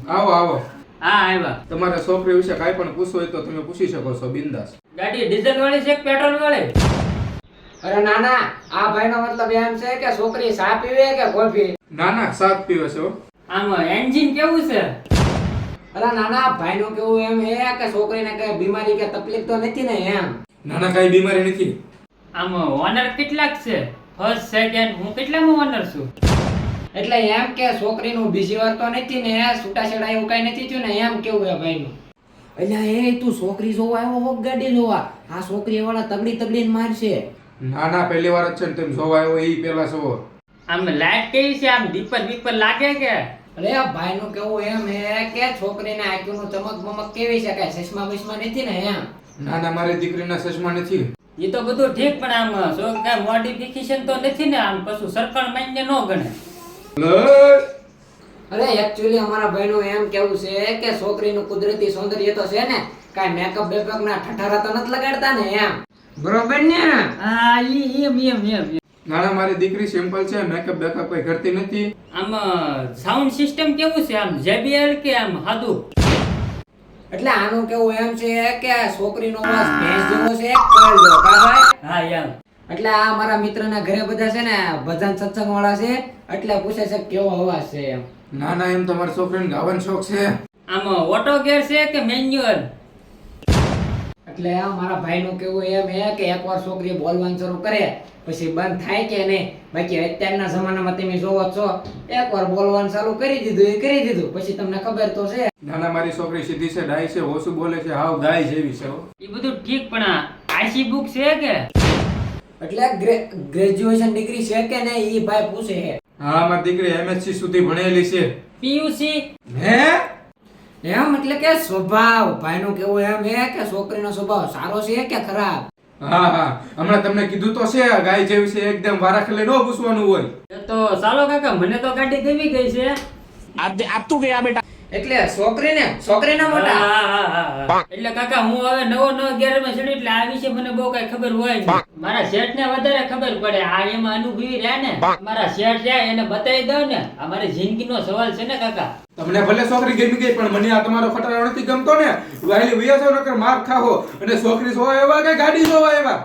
આવો આવો. હા આવ્યા. તમારે છોકરી વિશે કાંઈ પણ પૂછવું હોય તો તમે પૂછી શકો છો બિંદાસ. ગાડી ડીઝલ વાળી છે કે પેટ્રોલ વાળી? અરે નાના, આ ભાઈનો મતલબ એમ છે કે છોકરી ચા પીવે કે કોફી? ના ના, સાત પીવે છે હો. આમ એન્જિન કેવું છે? અરે નાના, ભાઈનું કેવું એમ હે કે છોકરીને કઈ બીમારી કે તકલીફ તો નથી ને એમ? ના ના, કાંઈ બીમારી નથી. આમ ઓનર કેટલાક છે? ફર્સ્ટ સેકન્ડ હું કેટલામાં ઓનર છું? એટલે એમ કે છોકરીનું બીજી વાર તો નથી ને, છૂટાછેડા એવું કઈ નથી થયું ને એમ કેવું હે ભાઈનું? અલ્યા એ તું છોકરી જોવા આવ્યો હો ગાડી જોવા? આ છોકરી વાળા તગડી તગડીને મારશે. ના ના, પહેલી વાર જ છે ને તમે જોવા આવ્યો એ પહેલા જોવો. આમ લાઈટ કેવી છે? આમ દીપર બીપર લાગે કે? અરે ભાઈનું કેવું એમ હે કે છોકરીને આંખનું ચમક બમક કેવી છે, કઈ ચશ્મા બસમા નથી ને એમ? ના ના, મારી દીકરીના ચશ્મા નથી. એ તો બધું ઠીક, પણ આમ શું કઈ મોડિફિકેશન તો નથી ને? આમ કશું સરકણ માન્ય ન ગણે. અરે એકચ્યુઅલી અમારા ભાઈનું એમ કેવું છે કે છોકરીનું કુદરતી સૌંદર્ય તો છે ને, કાઈ મેકઅપ બેકઅપ ના ઠઠારા તો નથી લગાડતા ને એમ? બરોબર ને? હા એમ. ના ના, મારી દીકરી સિમ્પલ છે, મેકઅપ બેકઅપ કઈ કરતી નથી. આમ સાઉન્ડ સિસ્ટમ કેવું છે? આમ JBL કે આમ સાદું? એટલે આનું કેવું એમ છે કે છોકરીનો અવાજ ભેંસ જેવો છે, કળ જેવો, કા ભાઈ? હા એમ. એટલે આ મારા મિત્રના ઘરે બધા છે ને ભજન સત્સંગ વાળા છે, એટલે પૂછે છે કે કેવો અવાજ છે એમ. ના ના, એમ તમારી છોકરીને ગાવાનો શોખ છે. આમ ઓટો ગેર છે કે મેન્યુઅલ? એટલે આ મારા ભાઈનું કેવું એમ હે કે એકવાર છોકરી બોલવાનું શરૂ કરે પછી બંધ થાય કે નહીં? બાકી અત્યારના જમાનામાં તમે જોવો છો, એકવાર બોલવાનું ચાલુ કરી દીધું એ કરી દીધું, પછી તમને ખબર તો છે. ના ના, મારી છોકરી સીધી છે, ડાય છે, ઓછું બોલે છે, હાવ ગાય જેવી છે હો. એ બધું ઠીક, પણ આઈસી બુક છે કે? એટલે ગ્રેજ્યુએશન ડિગ્રી છે કે નહીં ઈ ભાઈ પૂછે છે. હા, મારી દીકરી MSc સુધી ભણેલી છે. PUC? હે? એમ એટલે કે સ્વભાવ, ભાઈનું કેવું એમ હે કે છોકરીનો સ્વભાવ સારો છે કે ખરાબ? હા હા, હમણાં તમને કીધું તો છે, ગાય જેવી છે, એકદમ વારા ખલે ન પૂછવાનું હોય. તો ચાલો કાકા, મને તો ગાડી ગમી ગઈ છે. अब तू गया बेटा. એટલે છોકરીના મોટા. હા. એટલે કાકા હું હવે નવો ગેર માં ચડી, એટલે આ વિશે મને બહુ કઈ ખબર હોય નહીં. મારા શેઠ ને વધારે ખબર પડે, આ એમાં અનુભવી રહ્યા ને. મારા શેઠ રહ્યા એને બતાવી દઉં ને, આ મારી જિંદગીનો સવાલ છે ને કાકા. તમને ભલે છોકરી ગમી ગઈ, પણ મને આ તમારો ખટારો નથી ગમતો ને. વાયલી વિયા છો નકર માર ખાવો, અને છોકરી જોવા એવા કે ગાડી જોવા એવા?